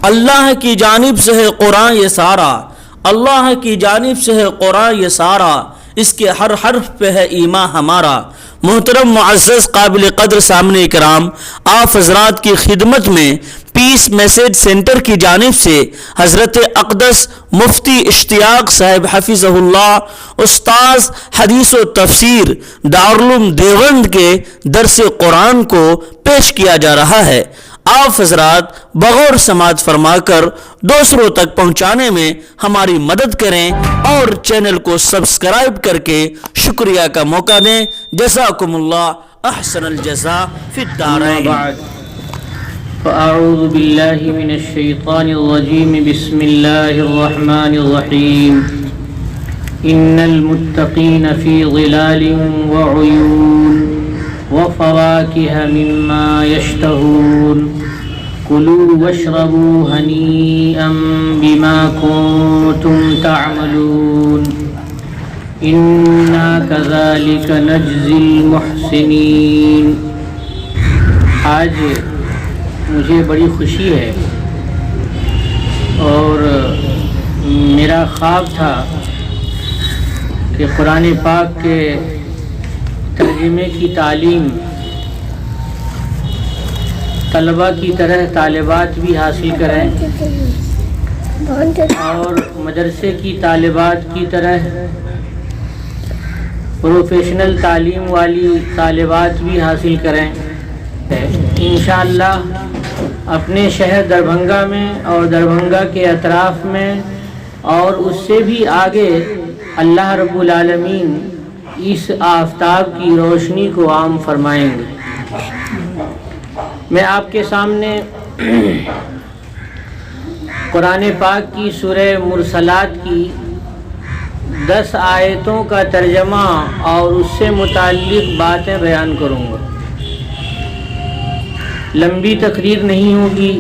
اللہ کی جانب سے ہے قرآن یہ سارا، اللہ کی جانب سے ہے قرآن یہ سارا، اس کے ہر حرف پہ ہے ایمان ہمارا۔ محترم معزز قابل قدر سامنے کرام، آپ حضرات کی خدمت میں پیس میسیج سینٹر کی جانب سے حضرت اقدس مفتی اشتیاق صاحب حفظہ اللہ، استاذ حدیث و تفسیر دارالعلوم دیوبند کے درس قرآن کو پیش کیا جا رہا ہے۔ آپ حضرات بغور سماعت فرما کر دوسروں تک پہنچانے میں ہماری مدد کریں اور چینل کو سبسکرائب کر کے شکریہ کا موقع دیں۔ جزاکم اللہ احسن الجزاء فی الدارین۔ فأعوذ باللہ من الشیطان الرجیم، بسم اللہ الرحمن الرحیم۔ ان المتقین فی ظلال وعیون وفواكه مما يشتهون كلوا واشربوا هنيئا بما كنتم تعملون إنا كذلك نجزي المحسنين۔ آج مجھے بڑی خوشی ہے اور میرا خواب تھا کہ قرآن پاک کے ترجمے کی تعلیم طلباء کی طرح طالبات بھی حاصل کریں اور مدرسے کی طالبات کی طرح پروفیشنل تعلیم والی طالبات بھی حاصل کریں۔ انشاءاللہ اپنے شہر دربھنگا میں اور دربھنگا کے اطراف میں اور اس سے بھی آگے اللہ رب العالمین اس آفتاب کی روشنی کو عام فرمائیں گے۔ میں آپ کے سامنے قرآن پاک کی سورہ مرسلات کی 10 آیتوں کا ترجمہ اور اس سے متعلق باتیں بیان کروں گا۔ لمبی تقریر نہیں ہوگی،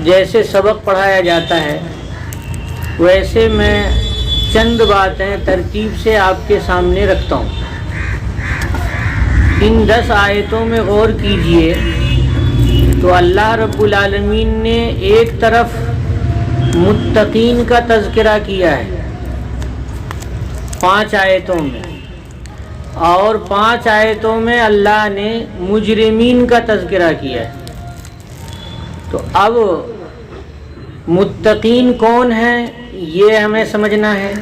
جیسے سبق پڑھایا جاتا ہے ویسے میں چند باتیں ترتیب سے آپ کے سامنے رکھتا ہوں۔ ان 10 آیتوں میں غور کیجئے تو اللہ رب العالمین نے ایک طرف متقین کا تذکرہ کیا ہے 5 آیتوں میں، اور 5 آیتوں میں اللہ نے مجرمین کا تذکرہ کیا ہے۔ تو اب متقین کون ہیں یہ ہمیں سمجھنا ہے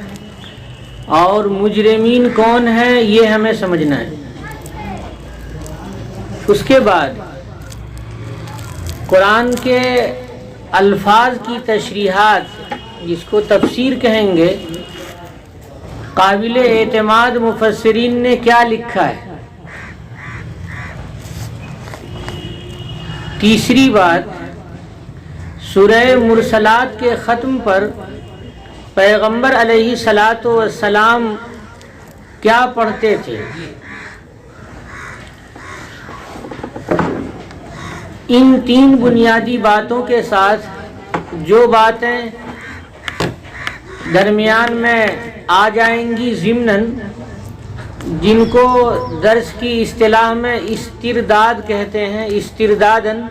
اور مجرمین کون ہیں یہ ہمیں سمجھنا ہے۔ اس کے بعد قرآن کے الفاظ کی تشریحات، جس کو تفسیر کہیں گے، قابل اعتماد مفسرین نے کیا لکھا ہے۔ تیسری بات، سورہ مرسلات کے ختم پر پیغمبر علیہ الصلاۃ والسلام کیا پڑھتے تھے۔ ان 3 بنیادی باتوں کے ساتھ جو باتیں درمیان میں آ جائیں گی ضمناً، جن کو درس کی اصطلاح میں استرداد کہتے ہیں، استرداداً،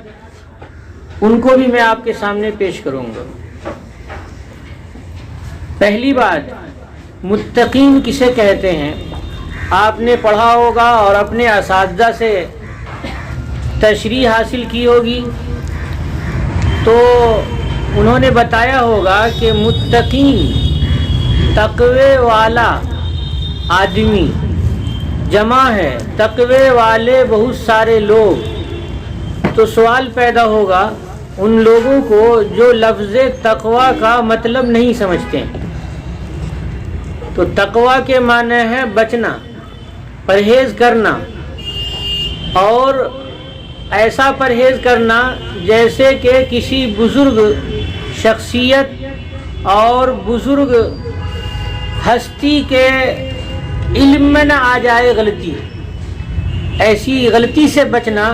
ان کو بھی میں آپ کے سامنے پیش کروں گا۔ پہلی بات، متقین کسے کہتے ہیں؟ آپ نے پڑھا ہوگا اور اپنے اساتذہ سے تشریح حاصل کی ہوگی تو انہوں نے بتایا ہوگا کہ متقین تقوی والا آدمی جمع ہے، تقوی والے بہت سارے لوگ۔ تو سوال پیدا ہوگا ان لوگوں کو جو لفظ تقوی کا مطلب نہیں سمجھتے۔ تو تقوی کے معنی ہے بچنا، پرہیز کرنا، اور ایسا پرہیز کرنا جیسے کہ کسی بزرگ شخصیت اور بزرگ ہستی کے علم میں نہ آ جائے غلطی، ایسی غلطی سے بچنا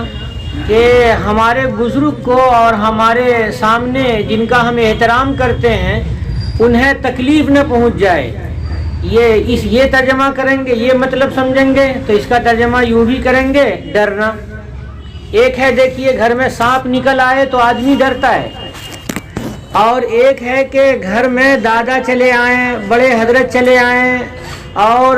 کہ ہمارے بزرگ کو اور ہمارے سامنے جن کا ہم احترام کرتے ہیں انہیں تکلیف نہ پہنچ جائے۔ یہ ترجمہ کریں گے، یہ مطلب سمجھیں گے تو اس کا ترجمہ یوں بھی کریں گے، ڈرنا۔ ایک ہے دیکھیے گھر میں سانپ نکل آئے تو آدمی ڈرتا ہے، اور ایک ہے کہ گھر میں دادا چلے آئیں، بڑے حضرت چلے آئیں اور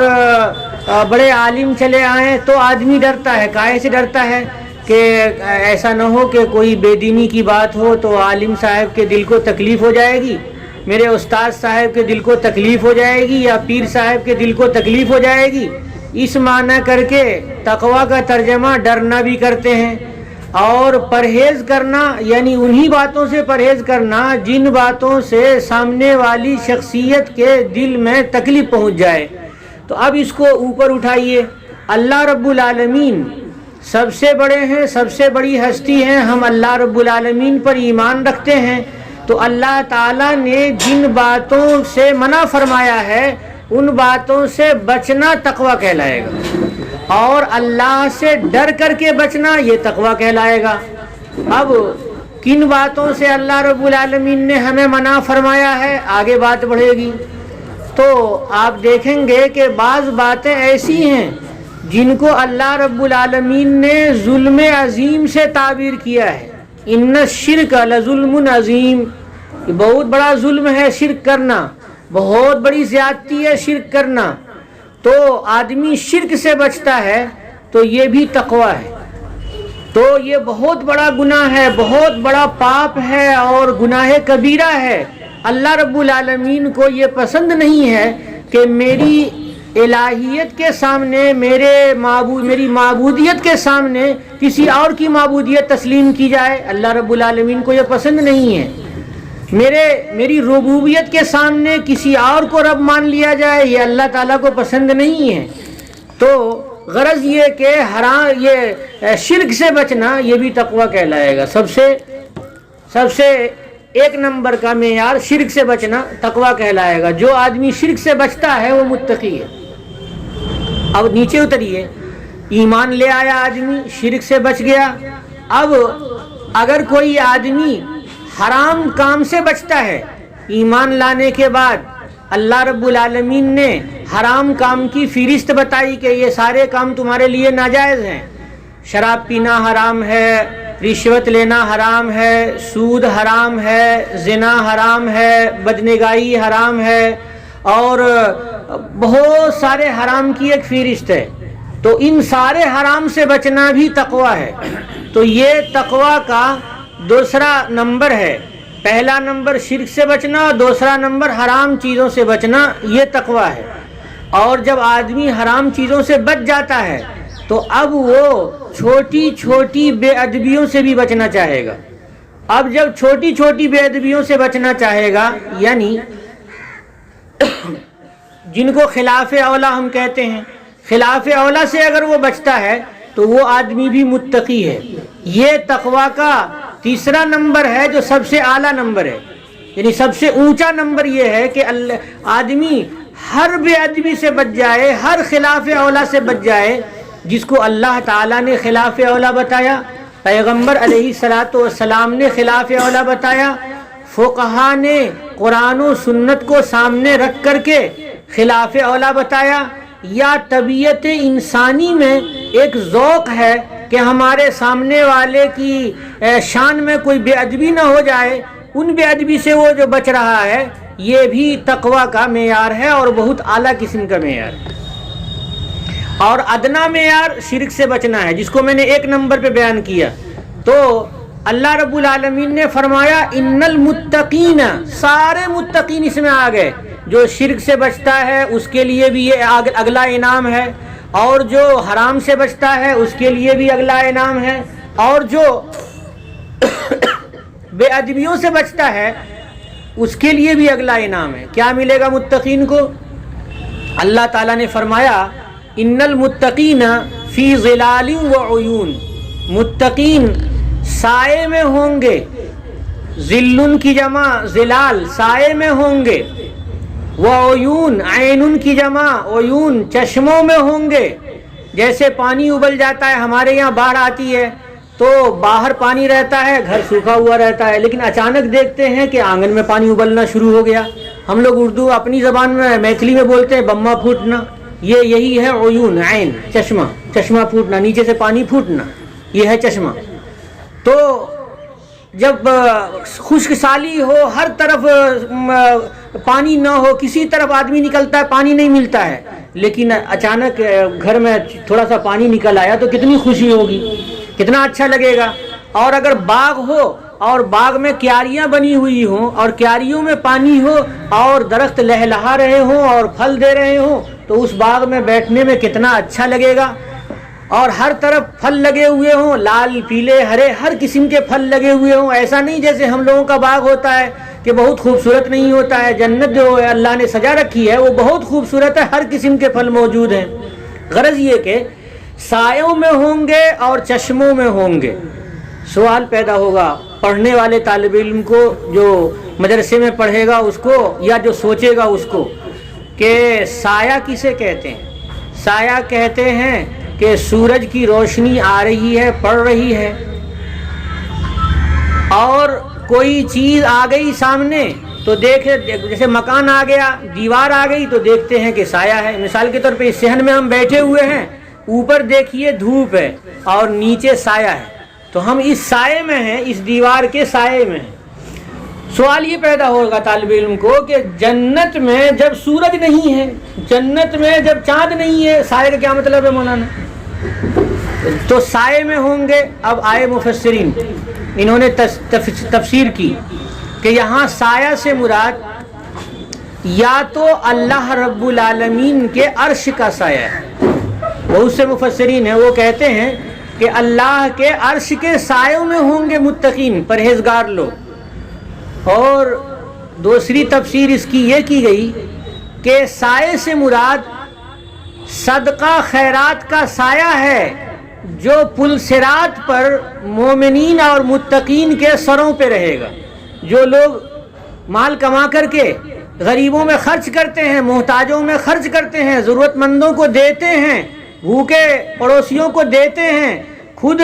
بڑے عالم چلے آئیں تو آدمی ڈرتا ہے۔ کاہے سے ڈرتا ہے؟ کہ ایسا نہ ہو کہ کوئی بے دینی کی بات ہو تو عالم صاحب کے دل کو تکلیف ہو جائے گی، میرے استاد صاحب کے دل کو تکلیف ہو جائے گی، یا پیر صاحب کے دل کو تکلیف ہو جائے گی۔ اس معنی کر کے تقویٰ کا ترجمہ ڈرنا بھی کرتے ہیں، اور پرہیز کرنا یعنی انہی باتوں سے پرہیز کرنا جن باتوں سے سامنے والی شخصیت کے دل میں تکلیف پہنچ جائے۔ تو اب اس کو اوپر اٹھائیے، اللہ رب العالمین سب سے بڑے ہیں، سب سے بڑی ہستی ہیں، ہم اللہ رب العالمین پر ایمان رکھتے ہیں، تو اللہ تعالیٰ نے جن باتوں سے منع فرمایا ہے ان باتوں سے بچنا تقویٰ کہلائے گا، اور اللہ سے ڈر کر کے بچنا یہ تقویٰ کہلائے گا۔ اب کن باتوں سے اللہ رب العالمین نے ہمیں منع فرمایا ہے، آگے بات بڑھے گی تو آپ دیکھیں گے کہ بعض باتیں ایسی ہیں جن کو اللہ رب العالمین نے ظلم عظیم سے تعبیر کیا ہے۔ ان الشرک لظلم عظیم، بہت بڑا ظلم ہے شرک کرنا، بہت بڑی زیادتی ہے شرک کرنا، تو آدمی شرک سے بچتا ہے تو یہ بھی تقویٰ ہے۔ تو یہ بہت بڑا گناہ ہے، بہت بڑا پاپ ہے اور گناہ کبیرہ ہے۔ اللہ رب العالمین کو یہ پسند نہیں ہے کہ میری الہیت کے سامنے، میری معبودیت کے سامنے کسی اور کی معبودیت تسلیم کی جائے، اللہ رب العالمین کو یہ پسند نہیں ہے۔ میری ربوبیت کے سامنے کسی اور کو رب مان لیا جائے، یہ اللہ تعالیٰ کو پسند نہیں ہے۔ تو غرض یہ کہ یہ شرک سے بچنا یہ بھی تقویٰ کہلائے گا۔ سب سے ایک نمبر کا معیار شرک سے بچنا تقویٰ کہلائے گا۔ جو آدمی شرک سے بچتا ہے وہ متقی ہے۔ اب نیچے اتریے، ایمان لے آیا آدمی، شرک سے بچ گیا۔ اب اگر کوئی آدمی حرام کام سے بچتا ہے، ایمان لانے کے بعد اللہ رب العالمین نے حرام کام کی فہرست بتائی کہ یہ سارے کام تمہارے لیے ناجائز ہیں، شراب پینا حرام ہے، رشوت لینا حرام ہے، سود حرام ہے، زنا حرام ہے، بدنگاہی حرام ہے، اور بہت سارے حرام کی ایک فہرست ہے۔ تو ان سارے حرام سے بچنا بھی تقویٰ ہے۔ تو یہ تقویٰ کا دوسرا نمبر ہے۔ پہلا نمبر شرک سے بچنا اور دوسرا نمبر حرام چیزوں سے بچنا، یہ تقویٰ ہے۔ اور جب آدمی حرام چیزوں سے بچ جاتا ہے تو اب وہ چھوٹی چھوٹی بے ادبیوں سے بھی بچنا چاہے گا۔ اب جب چھوٹی چھوٹی بے ادبیوں سے بچنا چاہے گا، یعنی جن کو خلاف اولا ہم کہتے ہیں، خلاف اولا سے اگر وہ بچتا ہے تو وہ آدمی بھی متقی ہے۔ یہ تقویٰ کا تیسرا نمبر ہے جو سب سے اعلیٰ نمبر ہے، یعنی سب سے اونچا نمبر یہ ہے کہ آدمی ہر بے ادبی سے بچ جائے، ہر خلاف اولا سے بچ جائے جس کو اللہ تعالیٰ نے خلاف اولا بتایا، پیغمبر علیہ الصلاۃ والسلام نے خلاف اولا بتایا، فقہا نے قرآن و سنت کو سامنے رکھ کر کے خلاف اولا بتایا، یا طبیعت انسانی میں ایک ذوق ہے کہ ہمارے سامنے والے کی شان میں کوئی بے ادبی نہ ہو جائے، ان بے ادبی سے وہ جو بچ رہا ہے، یہ بھی تقویٰ کا معیار ہے اور بہت اعلیٰ قسم کا معیار ہے۔ اور ادنا معیار شرک سے بچنا ہے، جس کو میں نے ایک نمبر پہ بیان کیا۔ تو اللہ رب العالمین نے فرمایا ان المتقین، سارے متقین اس میں آ گئے۔ جو شرک سے بچتا ہے اس کے لیے بھی یہ اگلا انعام ہے، اور جو حرام سے بچتا ہے اس کے لیے بھی اگلا انعام ہے، اور جو بے ادبیوں سے بچتا ہے اس کے لیے بھی اگلا انعام ہے۔ کیا ملے گا متقین کو؟ اللہ تعالیٰ نے فرمایا ان المتقین فی ظلال وعیون، متقین سائے میں ہوں گے، ذلن کی جمع ظلال، سائے میں ہوں گے، وعیون عین کی جمع عیون، چشموں میں ہوں گے۔ جیسے پانی ابل جاتا ہے، ہمارے یہاں باڑھ آتی ہے تو باہر پانی رہتا ہے، گھر سوکھا ہوا رہتا ہے، لیکن اچانک دیکھتے ہیں کہ آنگن میں پانی ابلنا شروع ہو گیا۔ ہم لوگ اردو اپنی زبان میں میتھلی میں بولتے ہیں بما پھوٹنا، یہی ہے عیون، عین، چشمہ پھوٹنا، نیچے سے پانی پھوٹنا، یہ ہے چشمہ. تو جب خشک سالی ہو، ہر طرف پانی نہ ہو، کسی طرف آدمی نکلتا ہے پانی نہیں ملتا ہے، لیکن اچانک گھر میں تھوڑا سا پانی نکل آیا تو کتنی خوشی ہوگی، کتنا اچھا لگے گا. اور اگر باغ ہو اور باغ میں کیاریاں بنی ہوئی ہوں اور کیاریوں میں پانی ہو اور درخت لہلہا رہے ہوں اور پھل دے رہے ہوں تو اس باغ میں بیٹھنے میں کتنا اچھا لگے گا. اور ہر طرف پھل لگے ہوئے ہوں، لال پیلے ہرے ہر قسم کے پھل لگے ہوئے ہوں. ایسا نہیں جیسے ہم لوگوں کا باغ ہوتا ہے کہ بہت خوبصورت نہیں ہوتا ہے. جنت جو اللہ نے سجا رکھی ہے وہ بہت خوبصورت ہے، ہر قسم کے پھل موجود ہیں. غرض یہ کہ سایوں میں ہوں گے اور چشموں میں ہوں گے. سوال پیدا ہوگا پڑھنے والے طالب علم کو، جو مدرسے میں پڑھے گا اس کو یا جو سوچے گا اس کو، کہ سایہ کسے کہتے ہیں؟ سایہ کہتے ہیں کہ سورج کی روشنی آ رہی ہے، پڑ رہی ہے، اور کوئی چیز آ گئی سامنے تو جیسے مکان آ گیا، دیوار آ گئی تو دیکھتے ہیں کہ سایہ ہے. مثال کے طور پہ اس صحن میں ہم بیٹھے ہوئے ہیں، اوپر دیکھیے دھوپ ہے اور نیچے سایہ ہے، تو ہم اس سائے میں ہیں، اس دیوار کے سائے میں ہیں. سوال یہ پیدا ہوگا طالب علم کو کہ جنت میں جب سورج نہیں ہے، جنت میں جب چاند نہیں ہے، سائے کا کیا مطلب ہے مولانا؟ تو سائے میں ہوں گے. اب آئے مفسرین، انہوں نے تفسیر کی کہ یہاں سایہ سے مراد یا تو اللہ رب العالمین کے عرش کا سایہ ہے. بہت سے مفسرین ہیں وہ کہتے ہیں کہ اللہ کے عرش کے سایوں میں ہوں گے متقین، پرہیزگار لوگ. اور دوسری تفسیر اس کی یہ کی گئی کہ سائے سے مراد صدقہ خیرات کا سایہ ہے جو پل صراط پر مومنین اور متقین کے سروں پہ رہے گا. جو لوگ مال کما کر کے غریبوں میں خرچ کرتے ہیں، محتاجوں میں خرچ کرتے ہیں، ضرورت مندوں کو دیتے ہیں، بھوکے پڑوسیوں کو دیتے ہیں، خود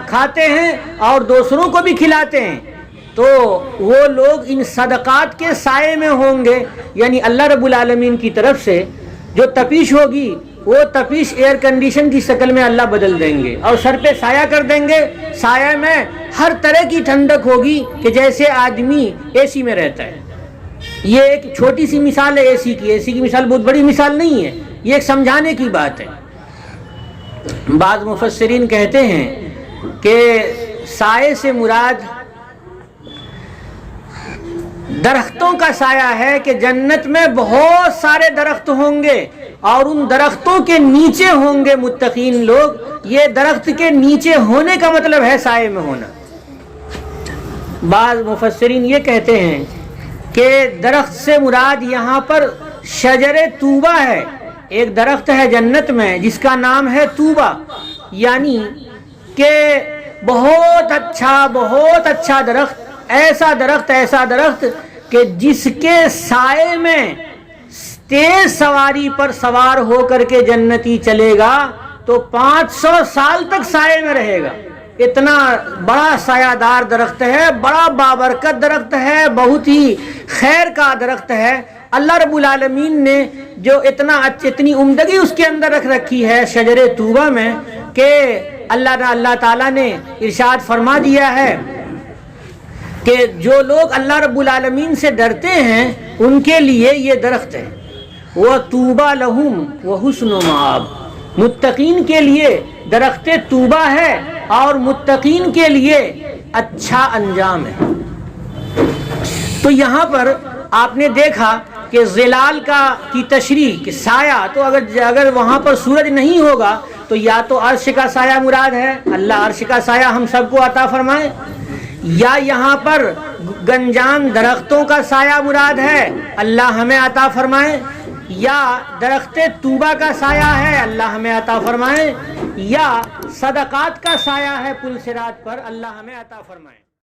کھاتے ہیں اور دوسروں کو بھی کھلاتے ہیں، تو وہ لوگ ان صدقات کے سائے میں ہوں گے. یعنی اللہ رب العالمین کی طرف سے جو تپیش ہوگی وہ تپیش ایئر کنڈیشن کی شکل میں اللہ بدل دیں گے اور سر پہ سایہ کر دیں گے. سایہ میں ہر طرح کی ٹھنڈک ہوگی کہ جیسے آدمی اے سی میں رہتا ہے. یہ ایک چھوٹی سی مثال ہے اے سی کی. اے سی کی مثال بہت بڑی مثال نہیں ہے، یہ ایک سمجھانے کی بات ہے. بعض مفسرین کہتے ہیں کہ سائے سے مراد درختوں کا سایہ ہے کہ جنت میں بہت سارے درخت ہوں گے اور ان درختوں کے نیچے ہوں گے متقین لوگ. یہ درخت کے نیچے ہونے کا مطلب ہے سائے میں ہونا. بعض مفسرین یہ کہتے ہیں کہ درخت سے مراد یہاں پر شجر طوبہ ہے. ایک درخت ہے جنت میں جس کا نام ہے طوبہ، یعنی کہ بہت اچھا درخت، ایسا درخت کہ جس کے سائے میں تیز سواری پر سوار ہو کر کے جنتی چلے گا تو 500 سال تک سائے میں رہے گا. اتنا بڑا سایہ دار درخت ہے، بڑا بابرکت درخت ہے، بہت ہی خیر کا درخت ہے. اللہ رب العالمین نے جو اتنی عمدگی اس کے اندر رکھ رکھی ہے شجر طوبہ میں کہ اللہ تعالیٰ نے ارشاد فرما دیا ہے کہ جو لوگ اللہ رب العالمین سے ڈرتے ہیں ان کے لیے یہ درخت ہے. وَطُوبَى لَهُمْ وَحُسْنُ مَآبٍ. متقین کے لیے درخت طوبہ ہے اور متقین کے لیے اچھا انجام ہے. تو یہاں پر آپ نے دیکھا کہ ظلال کی تشریح کہ سایہ، تو اگر وہاں پر سورج نہیں ہوگا تو یا تو عرش کا سایہ مراد ہے، اللہ عرش کا سایہ ہم سب کو عطا فرمائے، یا یہاں پر گنجان درختوں کا سایہ مراد ہے، اللہ ہمیں عطا فرمائے، یا درخت طوبہ کا سایہ ہے، اللہ ہمیں عطا فرمائے، یا صدقات کا سایہ ہے پل صراط پر، اللہ ہمیں عطا فرمائے.